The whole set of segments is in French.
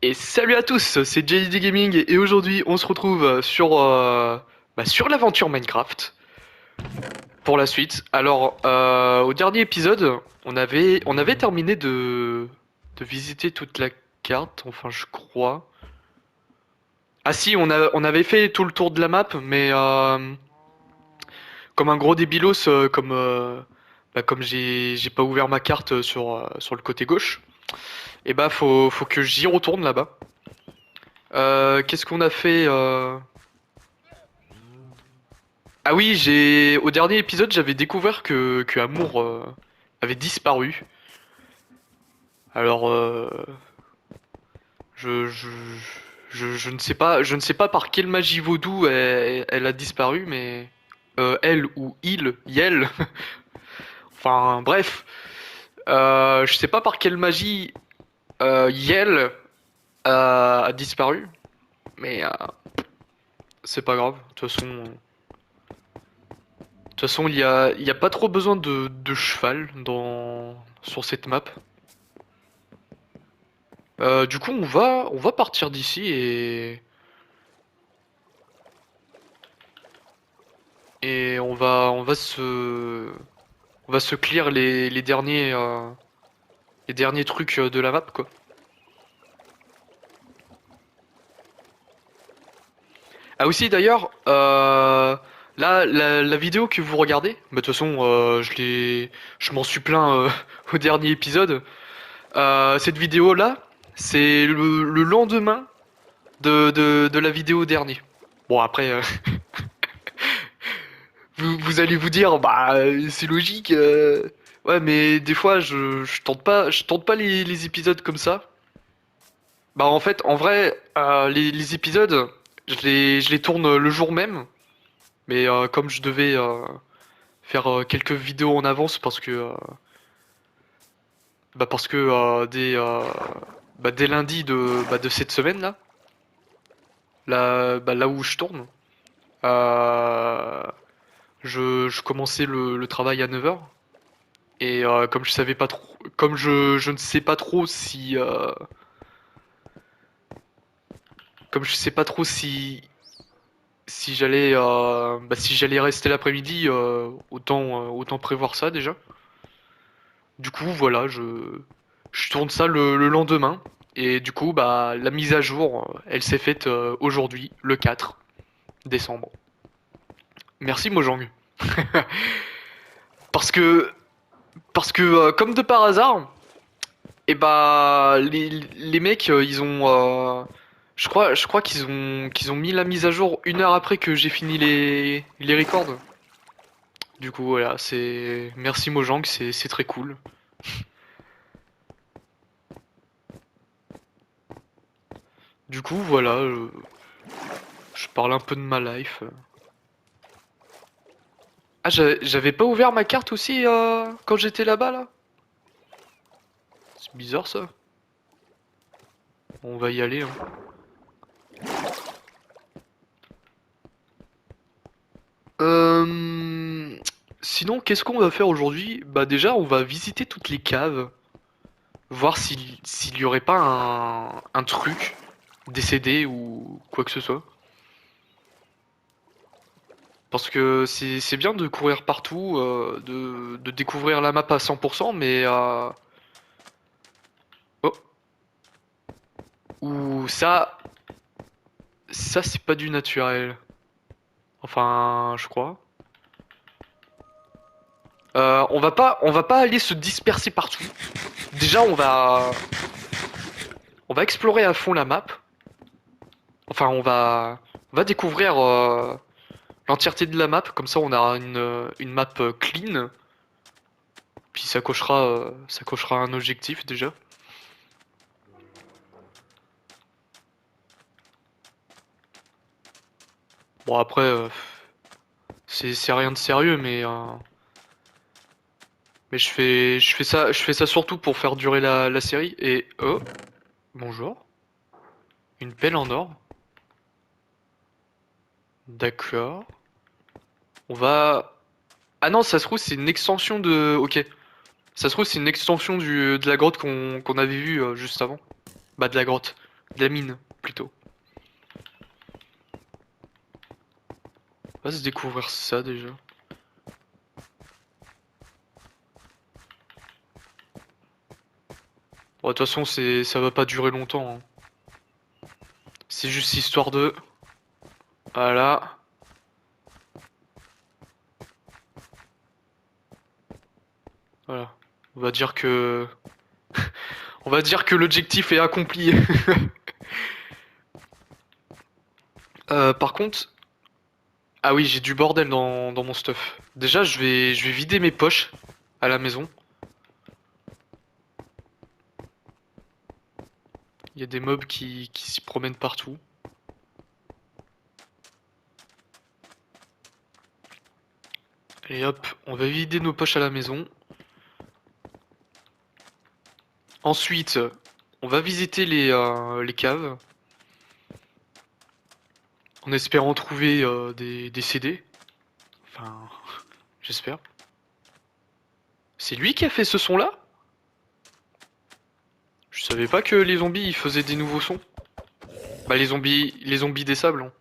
Et salut à tous, c'est JD Gaming et aujourd'hui on se retrouve sur l'aventure Minecraft pour la suite. Alors au dernier épisode, on avait terminé de visiter toute la carte, enfin je crois. Ah si, on avait fait tout le tour de la map, mais comme un gros débilos, comme j'ai pas ouvert ma carte sur le côté gauche, et bah faut que j'y retourne là-bas. Qu'est-ce qu'on a fait Ah oui, j'ai au dernier épisode, j'avais découvert que Amour avait disparu. Alors je, je, je ne sais pas par quelle magie vaudou elle a disparu, mais elle ou il, Yel, enfin bref, je sais pas par quelle magie Yel a disparu, mais c'est pas grave. De toute façon, il y a pas trop besoin de cheval sur cette map. Du coup, on va partir d'ici et on va se clear les derniers trucs de la map, quoi. Ah aussi, d'ailleurs, là, la vidéo que vous regardez, bah, de toute façon, je m'en suis plaint au dernier épisode. Cette vidéo-là, c'est le lendemain de la vidéo dernier. Bon, après, vous allez vous dire, bah, c'est logique. Ouais, mais des fois, je tente pas les épisodes comme ça. Bah, en fait, en vrai, les épisodes, je les tourne le jour même. Mais comme je devais faire quelques vidéos en avance parce que dès lundi de cette semaine là, là où je tourne, euh, je commençais le travail à 9 heures. Et comme je savais pas trop, comme je ne sais pas trop si, comme je sais pas trop si j'allais rester l'après-midi, autant prévoir ça déjà. Du coup, voilà, je tourne ça le lendemain. Et du coup, bah, la mise à jour, elle s'est faite aujourd'hui, le 4 décembre. Merci Mojang. Parce que, comme de par hasard, et bah, les mecs, je crois qu'ils ont mis la mise à jour 1 heure après que j'ai fini les records. Du coup, voilà, merci Mojang, c'est très cool. Du coup, voilà, je parle un peu de ma life. Ah, j'avais pas ouvert ma carte aussi quand j'étais là-bas, là? C'est bizarre, ça. On va y aller, hein. Euh... Sinon, qu'est-ce qu'on va faire aujourd'hui? Bah déjà, on va visiter toutes les caves. Voir s'il y aurait pas un truc décédé ou quoi que ce soit. Parce que c'est bien de courir partout, de découvrir la map à 100%, mais... Oh, ou ça c'est pas du naturel. Enfin, je crois. On va pas aller se disperser partout. Déjà, on va explorer à fond la map. Enfin, on va découvrir l'entièreté de la map. Comme ça, on a une map clean. Puis ça cochera un objectif déjà. Bon après, c'est rien de sérieux, mais je fais ça surtout pour faire durer la série. Et oh, bonjour, une pelle en or. D'accord. On va. Ah non, ça se trouve c'est une extension de. Ok. Ça se trouve c'est une extension de la grotte qu'on avait vue juste avant. Bah de la grotte. De la mine, plutôt. On va se découvrir ça déjà. Bon, de toute façon, ça va pas durer longtemps, hein. C'est juste histoire de... Voilà. Voilà. On va dire que... On va dire que l'objectif est accompli. Par contre... Ah oui, j'ai du bordel dans mon stuff. Déjà, je vais vider mes poches à la maison. Il y a des mobs qui s'y promènent partout. Et hop, on va vider nos poches à la maison. Ensuite, on va visiter les caves. En espérant trouver des CD. Enfin, j'espère. C'est lui qui a fait ce son-là? Je savais pas que les zombies ils faisaient des nouveaux sons. Bah les zombies des sables.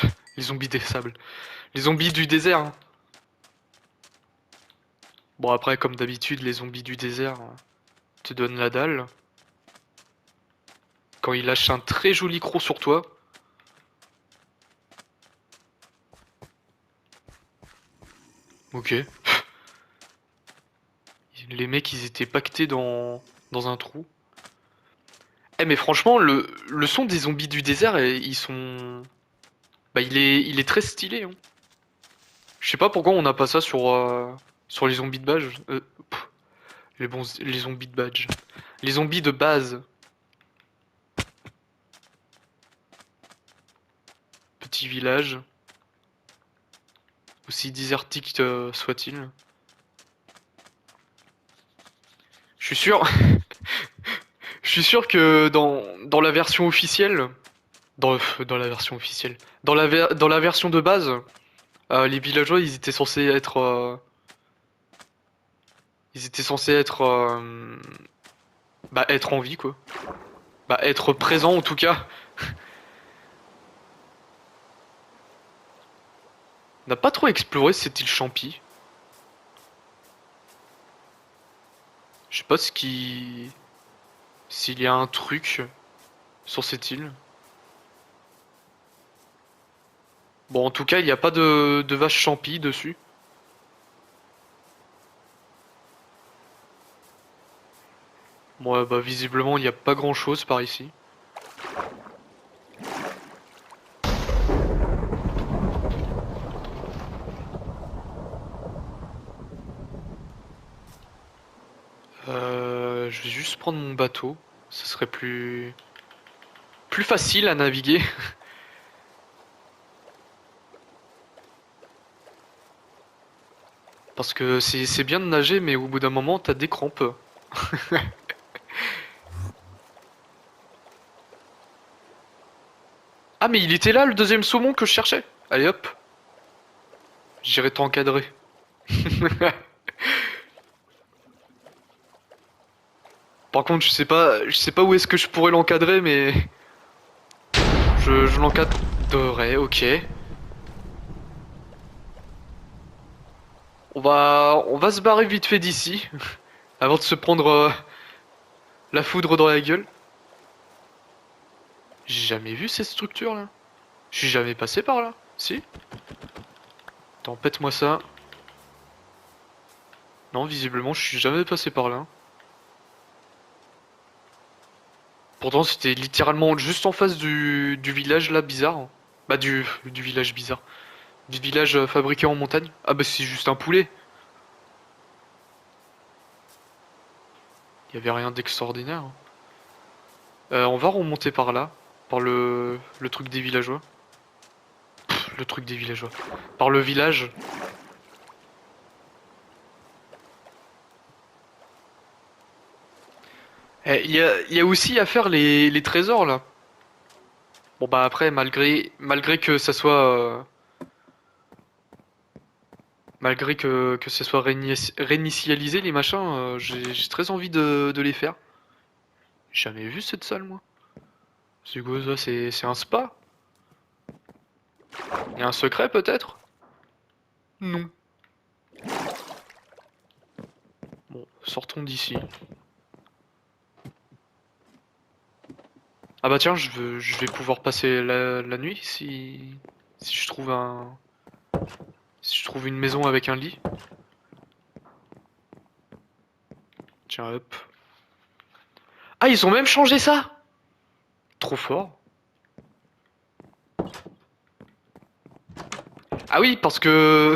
Hein. Les zombies des sables. Les zombies du désert. Hein. Bon après comme d'habitude les zombies du désert te donnent la dalle. Quand ils lâchent un très joli croc sur toi. Ok. Les mecs ils étaient pactés dans un trou. Eh mais franchement le son des zombies du désert ils sont... Bah il est très stylé hein. Je sais pas pourquoi on n'a pas ça sur les zombies de badge. Les zombies de badge. Les zombies de base. Petit village. Aussi désertique soit-il. Je suis sûr. Je suis sûr que dans la version officielle. Dans la version officielle. Dans la version de base, les villageois ils étaient censés être. Ils étaient censés être. Bah être en vie quoi. Bah être présents en tout cas. On n'a pas trop exploré cette île Champi. Je sais pas ce qui... S'il y a un truc sur cette île. Bon, en tout cas, il n'y a pas de vache champi dessus. Bon, bah, visiblement, il n'y a pas grand-chose par ici. Je vais juste prendre mon bateau. Ce serait plus facile à naviguer. Parce que c'est bien de nager, mais au bout d'un moment, t'as des crampes. Ah, mais il était là, le deuxième saumon que je cherchais. Allez hop, j'irai t'encadrer. Par contre, je sais pas où est-ce que je pourrais l'encadrer, mais je l'encadrerai, ok. On va se barrer vite fait d'ici, avant de se prendre la foudre dans la gueule. J'ai jamais vu cette structure là. Je suis jamais passé par là. Si? Attends, pète-moi ça. Non, visiblement, je suis jamais passé par là. Pourtant, c'était littéralement juste en face du village là bizarre. Bah, du village bizarre. Du village fabriqué en montagne. Ah, bah, c'est juste un poulet. Il y avait rien d'extraordinaire. On va remonter par là. Par le truc des villageois. Le truc des villageois. Par le village. Il y a aussi à faire les trésors là. Bon bah après malgré que ça soit malgré que ça soit réinitialisé les machins, j'ai très envie de les faire. J'ai jamais vu cette salle moi. C'est quoi ça? C'est un spa? Y a un secret peut-être? Non. Bon, sortons d'ici. Ah bah tiens, je vais pouvoir passer la nuit si je trouve si je trouve une maison avec un lit. Tiens, hop. Ah, ils ont même changé ça! Trop fort. Ah oui, parce que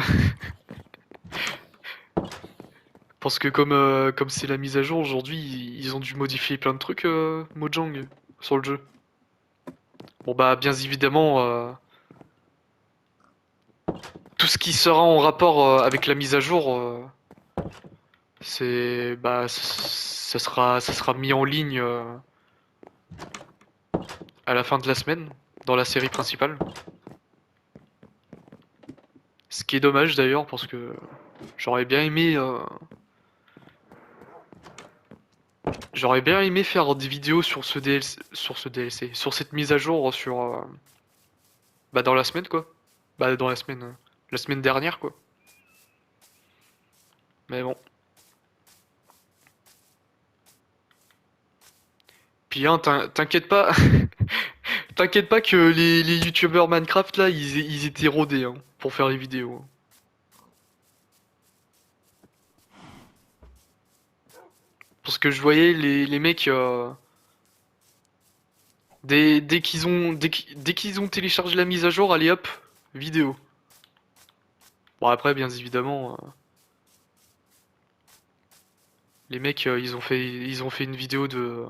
parce que comme c'est la mise à jour aujourd'hui, ils ont dû modifier plein de trucs Mojang sur le jeu. Bon bah bien évidemment tout ce qui sera en rapport avec la mise à jour c'est bah ça sera mis en ligne à la fin de la semaine dans la série principale. Ce qui est dommage d'ailleurs parce que j'aurais bien aimé j'aurais bien aimé faire des vidéos sur ce DLC sur cette mise à jour sur bah dans la semaine quoi. Bah dans la semaine dernière quoi. Mais bon. Puis hein, t'inquiète pas, t'inquiète pas que les youtubeurs Minecraft là, ils étaient rodés hein, pour faire les vidéos, hein. Parce que je voyais les mecs dès qu'ils ont téléchargé la mise à jour, allez hop, vidéo. Bon après bien évidemment les mecs ils ont fait une vidéo de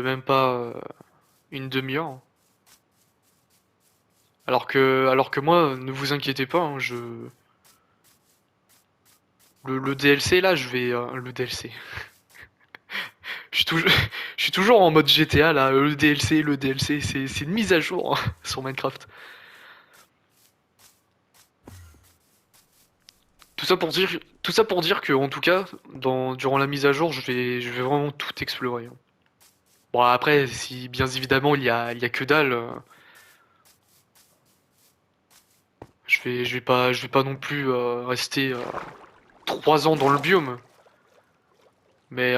même pas une demi-heure. Alors que moi, ne vous inquiétez pas, hein, le DLC là, je vais le DLC. Je suis toujours je suis toujours en mode GTA là, le DLC, c'est une mise à jour hein, sur Minecraft. Tout ça pour dire que en tout cas, durant la mise à jour, je vais vraiment tout explorer, hein. Bon après, si bien évidemment il y a que dalle, je vais pas non plus rester 3 ans dans le biome, mais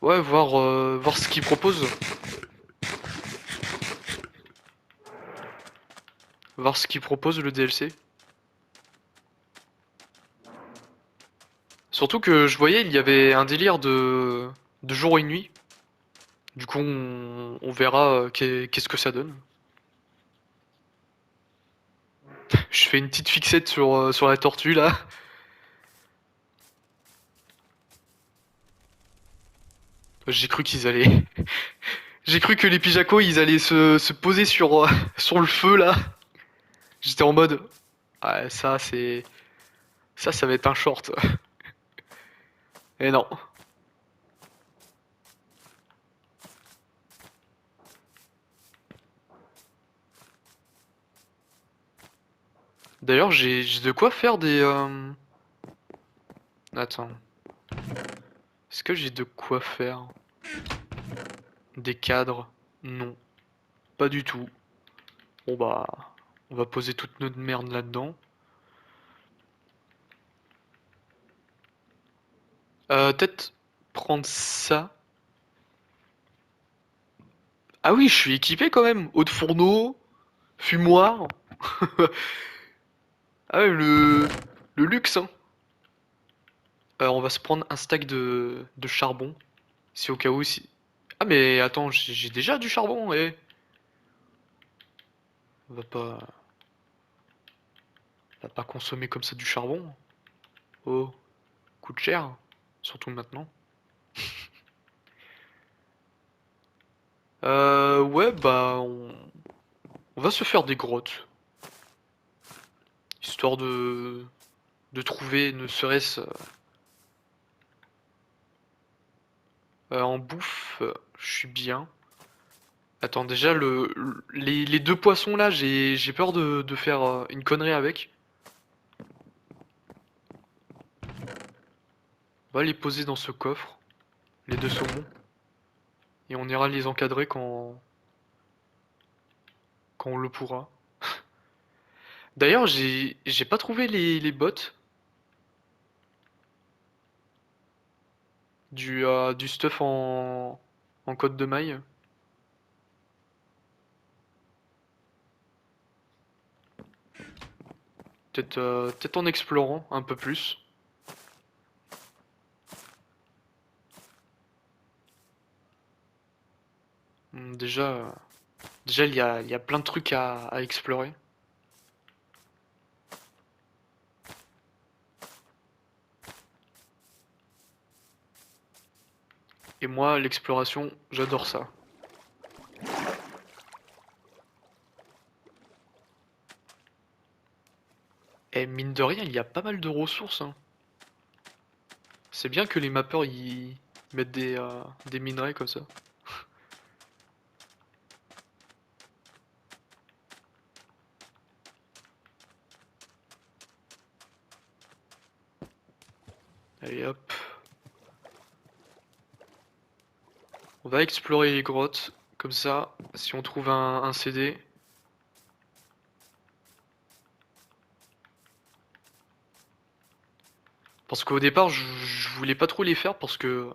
ouais voir ce qu'ils proposent, voir ce qu'ils proposent le DLC. Surtout que je voyais il y avait un délire de jour et nuit. Du coup, on verra qu'est-ce que ça donne. Je fais une petite fixette sur la tortue là. J'ai cru qu'ils allaient. J'ai cru que les Pijaco ils allaient se poser sur le feu là. J'étais en mode. Ah, ça va être un short. Et non. D'ailleurs, j'ai de quoi faire des. Attends. Est-ce que j'ai de quoi faire des cadres? Non, pas du tout. Bon bah, on va poser toute notre merde là-dedans. Peut-être prendre ça. Ah oui, je suis équipé quand même. Eau de fourneau, fumoir. Ah ouais, le luxe, hein. On va se prendre un stack de charbon. Si au cas où, si. Ah mais attends, j'ai déjà du charbon, eh. On va pas consommer comme ça du charbon. Oh, coûte cher. Surtout maintenant. Ouais, bah, on va se faire des grottes. Histoire de trouver, ne serait-ce en bouffe, je suis bien. Attends, déjà, les deux poissons là, j'ai peur de faire une connerie avec. On va les poser dans ce coffre, les deux saumons. Et on ira les encadrer quand on le pourra. D'ailleurs, j'ai pas trouvé les bots du stuff en code de maille. Peut-être en explorant un peu plus. Déjà, déjà il y a plein de trucs à explorer. Et moi, l'exploration, j'adore ça. Et mine de rien, il y a pas mal de ressources, hein. C'est bien que les mappeurs ils mettent des minerais comme ça. Allez hop. On va explorer les grottes. Comme ça, si on trouve un CD. Parce qu'au départ, je voulais pas trop les faire parce que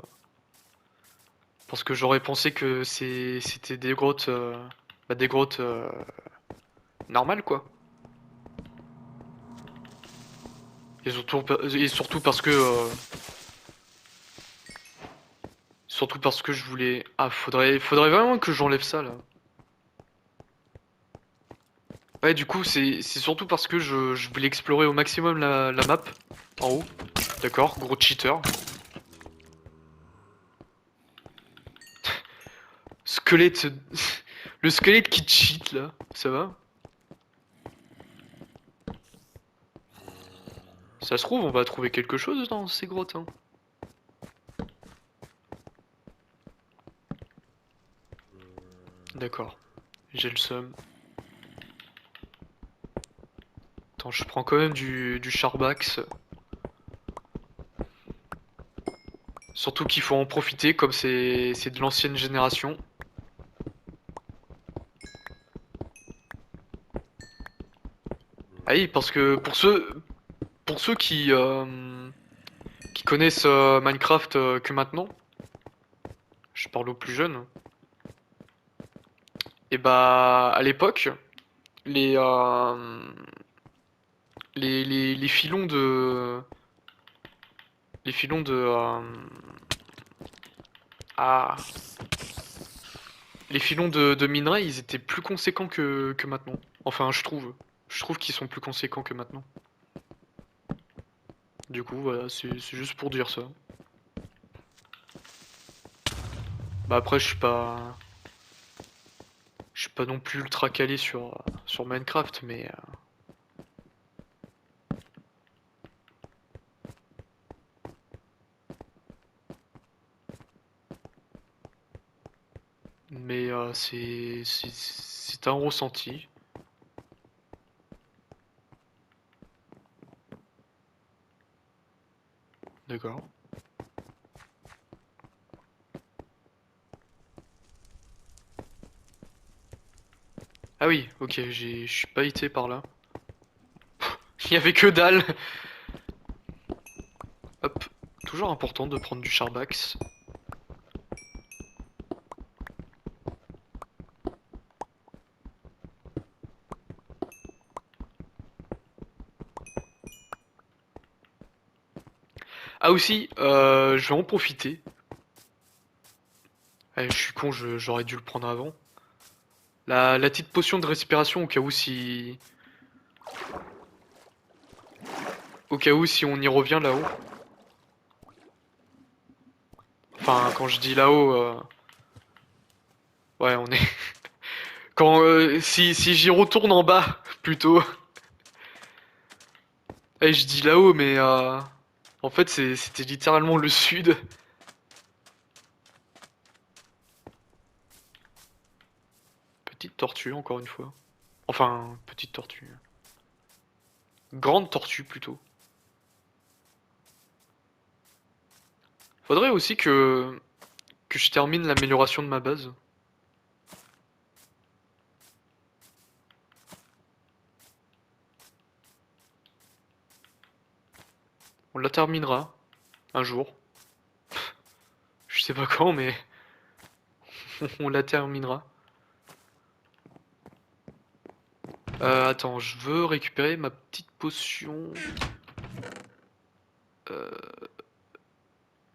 j'aurais pensé que c'était des grottes des grottes normales quoi. Et surtout parce que je voulais faudrait vraiment que j'enlève ça là. Ouais, du coup, c'est surtout parce que je voulais explorer au maximum la map en haut. D'accord, gros cheater. Squelette. Le squelette qui cheat là, ça va? Ça se trouve, on va trouver quelque chose dans ces grottes, hein. D'accord, j'ai le seum. Attends, je prends quand même du Charbax. Surtout qu'il faut en profiter, comme c'est de l'ancienne génération. Ah oui, parce que pour ceux qui connaissent Minecraft que maintenant, je parle aux plus jeunes, et bah à l'époque, les, euh, les filons les filons de ah les filons de minerais, ils étaient plus conséquents que maintenant. Enfin, je trouve qu'ils sont plus conséquents que maintenant. Du coup, voilà, c'est juste pour dire ça. Bah après, je suis pas non plus ultra calé sur Minecraft, mais c'est un ressenti. D'accord. Ah oui, ok, je suis pas été par là. Il y avait que dalle. Hop, toujours important de prendre du Charbax. Ah aussi, je vais en profiter. Je suis con, j'aurais dû le prendre avant. La petite potion de respiration au cas où si on y revient là-haut. Enfin, quand je dis là-haut, ouais, on est. Si j'y retourne en bas, plutôt. Je dis là-haut, mais en fait c'était littéralement le sud. Petite tortue encore une fois. Enfin, petite tortue. Grande tortue plutôt. Faudrait aussi que je termine l'amélioration de ma base. On la terminera un jour. Je sais pas quand, mais on la terminera. Attends, je veux récupérer ma petite potion. Euh,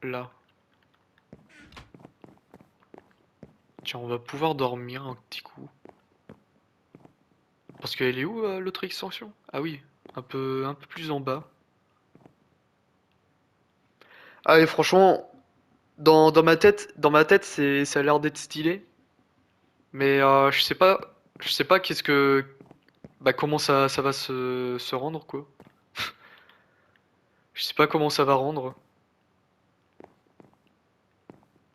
Là. Tiens, on va pouvoir dormir un petit coup. Parce qu'elle est où l'autre extension? Ah oui, un peu plus en bas. Ah et franchement, dans ma tête, ça a l'air d'être stylé. Mais je sais pas qu'est-ce que, bah comment ça va se rendre quoi. Je sais pas comment ça va rendre.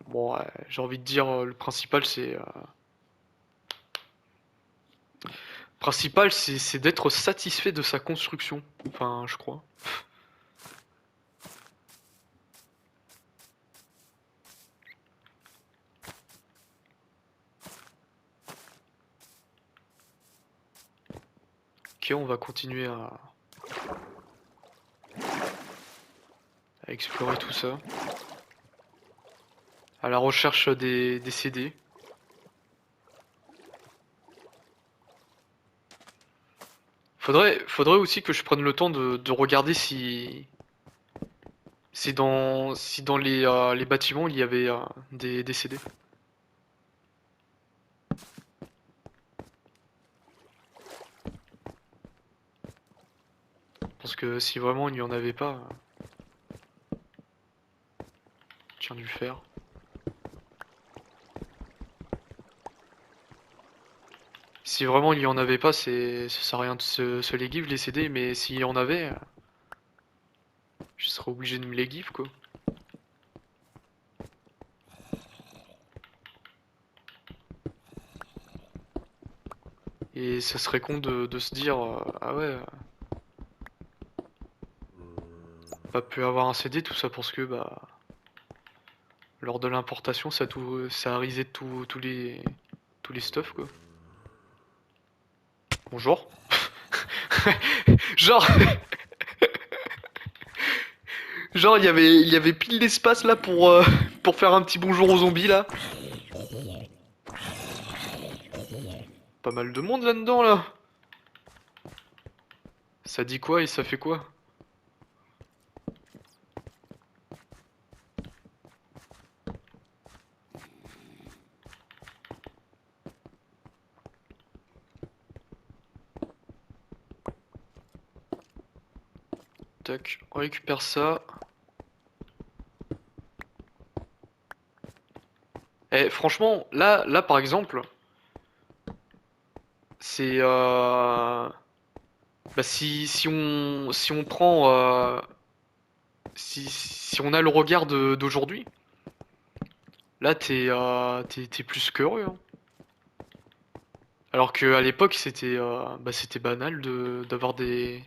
Bon, j'ai envie de dire le principal c'est d'être satisfait de sa construction. Enfin, je crois. Ok, on va continuer à explorer tout ça. À la recherche des CD. Faudrait aussi que je prenne le temps de regarder si dans les bâtiments il y avait des CD. Parce que si vraiment il n'y en avait pas, tiens dû le faire. Si vraiment il y en avait pas, ça sert à rien de se les give les CD, mais s'il y en avait, je serais obligé de me les give quoi. Et ça serait con de se dire ah ouais, pas pu avoir un CD, tout ça parce que bah lors de l'importation ça a risé tous les stuff quoi. Bonjour. Genre genre il y avait pile d'espace là pour faire un petit bonjour aux zombies là. Pas mal de monde là-dedans là. Ça dit quoi et ça fait quoi? Tac, on récupère ça. Et franchement, là par exemple, c'est bah si on prend si on a le regard d'aujourd'hui, là t'es plus qu'heureux. Hein. Alors qu'à l'époque c'était banal d'avoir des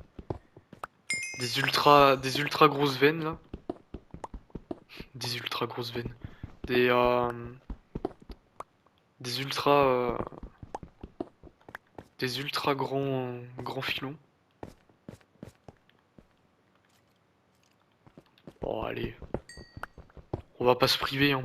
ultra grosses veines là, des ultra grosses veines, des euh, des ultra des ultra grands filons. Bon allez, on va pas se priver hein.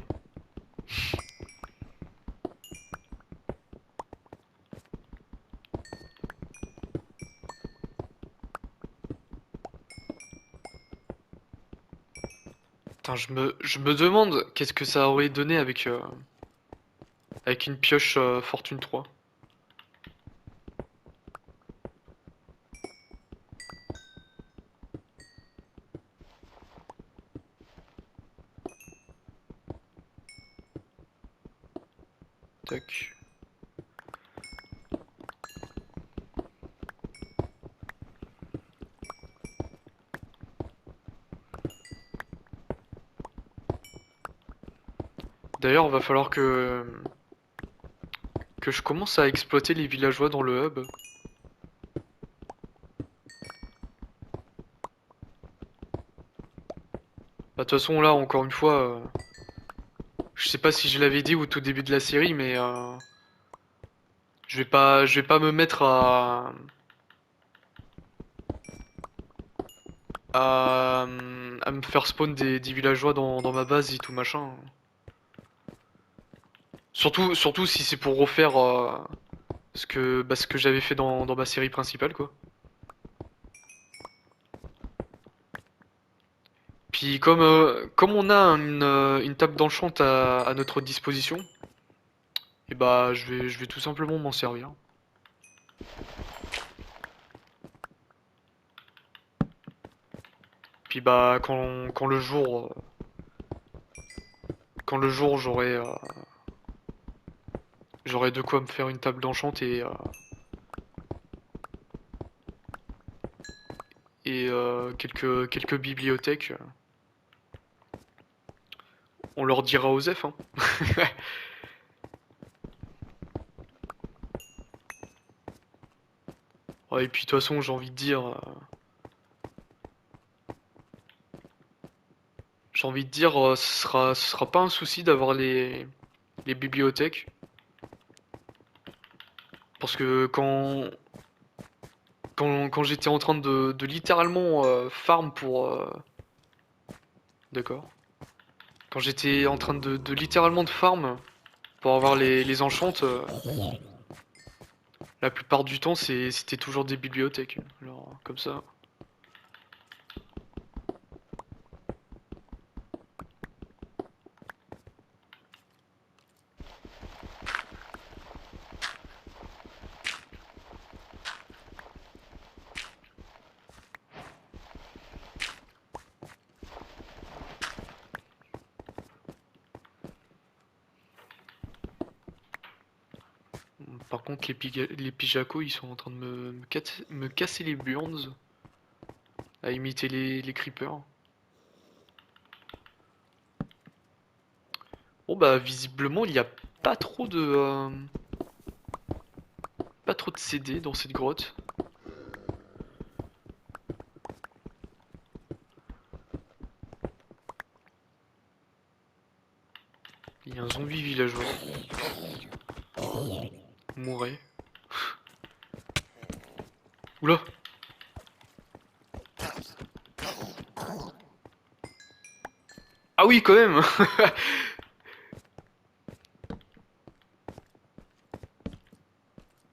Putain, je me demande qu'est-ce que ça aurait donné avec une pioche Fortune 3. Tac. D'ailleurs, va falloir que je commence à exploiter les villageois dans le hub. Bah, de toute façon, là, encore une fois, Je sais pas si je l'avais dit au tout début de la série, mais je vais pas me mettre à me faire spawn des villageois dans ma base et tout machin. Surtout si c'est pour refaire ce que j'avais fait dans ma série principale, quoi. Puis comme on a une table d'enchant à notre disposition, et bah je vais tout simplement m'en servir. Puis bah quand le jour j'aurai de quoi me faire une table d'enchant et quelques bibliothèques, on leur dira aux F, hein. Ouais, et puis de toute façon j'ai envie de dire ce sera pas un souci d'avoir les bibliothèques. Parce que quand j'étais en train de littéralement farm pour... D'accord. Quand j'étais en train de littéralement de farm pour avoir les enchantes, la plupart du temps c'était toujours des bibliothèques. Alors comme ça. Par contre les pijacos ils sont en train de me casser les burns à imiter les creepers. Bon bah visiblement il n'y a pas trop pas trop de CD dans cette grotte. Il y a un zombie villageois. Mourait. Oula. Ah oui quand même.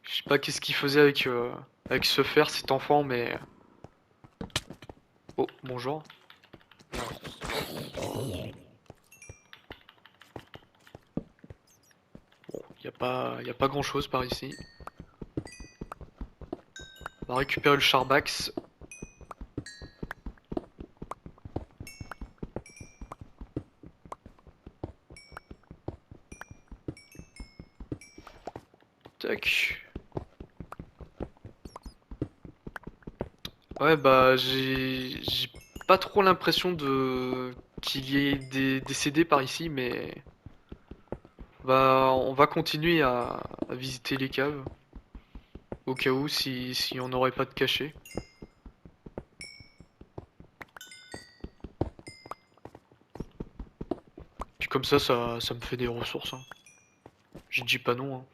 Je sais pas qu'est-ce qu'il faisait avec ce fer cet enfant mais... Oh bonjour. Bon y a pas grand chose par ici. On va récupérer le charbax. Tac. Ouais bah j'ai pas trop l'impression de qu'il y ait des CD par ici mais on va continuer à visiter les caves au cas où si on n'aurait pas de cachet. Puis comme ça me fait des ressources, hein. Je dis pas non, hein.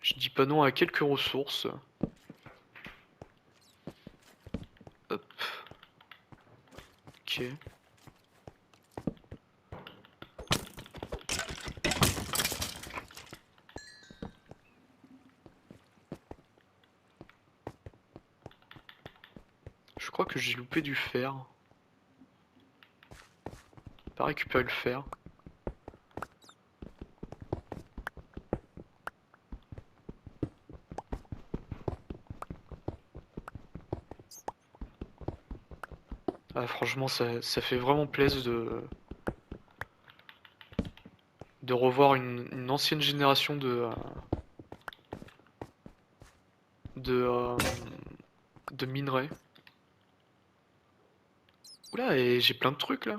Je dis pas non à quelques ressources. Hop. Ok. Je crois que j'ai loupé du fer. Pas récupérer le fer. Ah, franchement, ça fait vraiment plaisir de revoir une ancienne génération de, euh, de minerais. Oula, et j'ai plein de trucs là.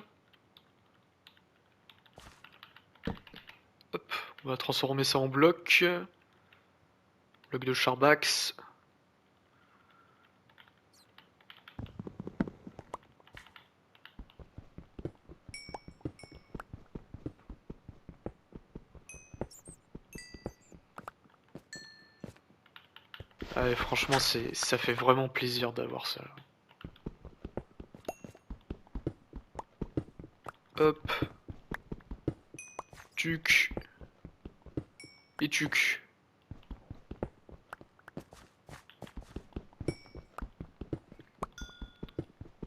Hop, on va transformer ça en bloc. Bloc de charbax. Ah, et franchement, ça fait vraiment plaisir d'avoir ça. Hop, tuc, et tuc.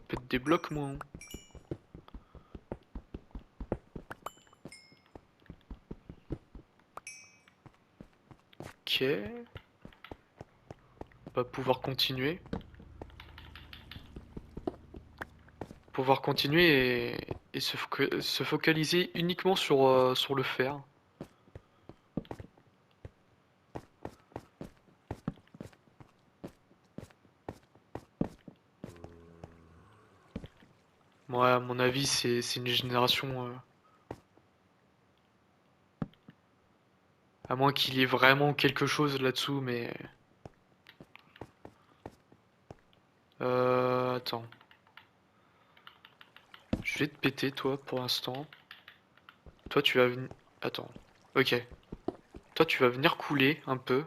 Pète des blocs, moi. Hein. Ok. On va pouvoir continuer. Pouvoir continuer et se focaliser uniquement sur le fer. Moi, à mon avis, c'est une génération. À moins qu'il y ait vraiment quelque chose là-dessous, mais. Attends. Je vais te péter, toi, pour l'instant. Toi, tu vas venir. Attends. Ok. Toi, tu vas venir couler un peu.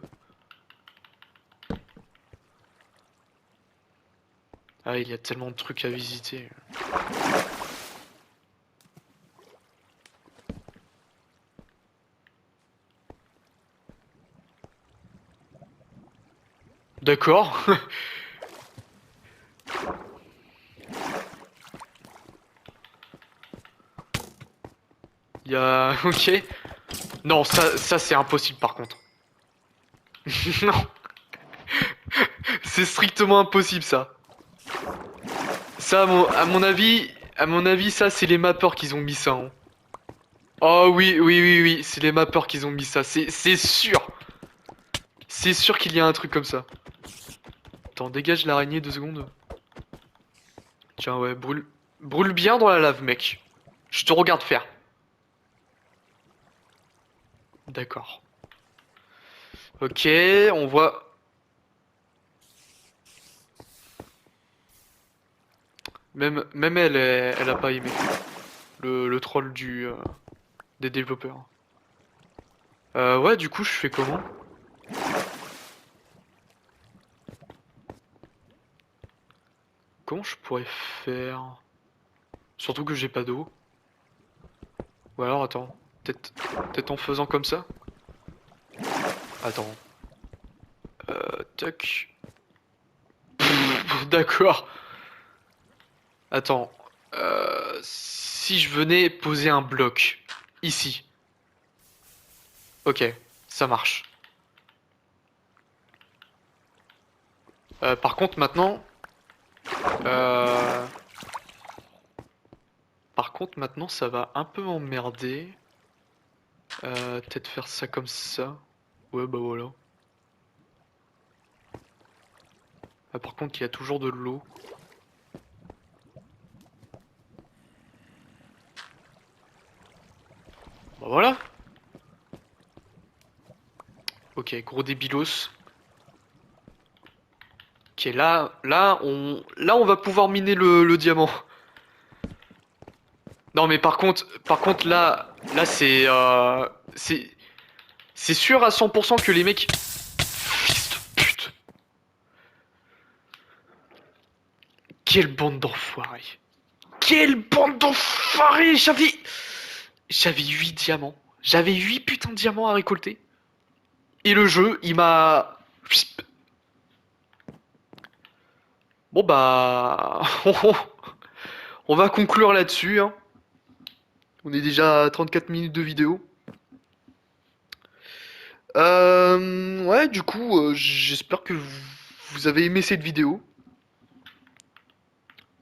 Ah, il y a tellement de trucs à visiter. D'accord. Il y a. Ok. Non, ça c'est impossible par contre. Non, c'est strictement impossible ça. Ça, à mon avis, ça c'est les mappeurs qui ont mis ça. Hein. Oh oui, oui, oui, oui, c'est les mappeurs qui ont mis ça. C'est sûr. C'est sûr qu'il y a un truc comme ça. Attends, dégage l'araignée 2 secondes. Tiens, ouais, brûle bien dans la lave, mec. Je te regarde faire. D'accord. Ok, on voit. Même elle, elle a pas aimé. Le troll des développeurs. Ouais, du coup, je fais comment? Comment je pourrais faire? Surtout que j'ai pas d'eau. Ou alors, attends. Peut-être en faisant comme ça? Attends. Tac. D'accord. Attends. Si je venais poser un bloc. Ici. Ok. Ça marche. Par contre, maintenant... Euh... Par contre, maintenant, ça va un peu m'emmerder. Peut-être faire ça comme ça. Ouais, bah voilà. Par contre, il y a toujours de l'eau. Bah voilà. Ok, gros débilos. Ok, là, on va pouvoir miner le diamant. Non, mais par contre, là, c'est sûr à 100% que les mecs, fils de pute, quelle bande d'enfoirés, quelle bande d'enfoirés, j'avais 8 diamants, j'avais 8 putains de diamants à récolter, et le jeu, il m'a, bon bah, on va conclure là-dessus, hein. On est déjà à 34 minutes de vidéo. Ouais, du coup, j'espère que vous avez aimé cette vidéo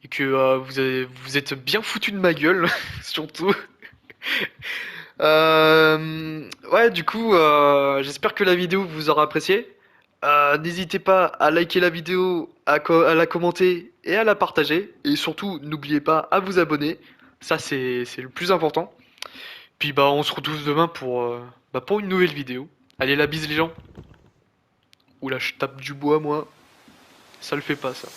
et que vous êtes bien foutu de ma gueule, surtout. Ouais, du coup, j'espère que la vidéo vous aura apprécié. N'hésitez pas à liker la vidéo, à la commenter et à la partager. Et surtout, n'oubliez pas à vous abonner. Ça, c'est le plus important. Puis bah, on se retrouve demain pour une nouvelle vidéo. Allez, la bise les gens. Oula, je tape du bois, moi. Ça le fait pas, ça.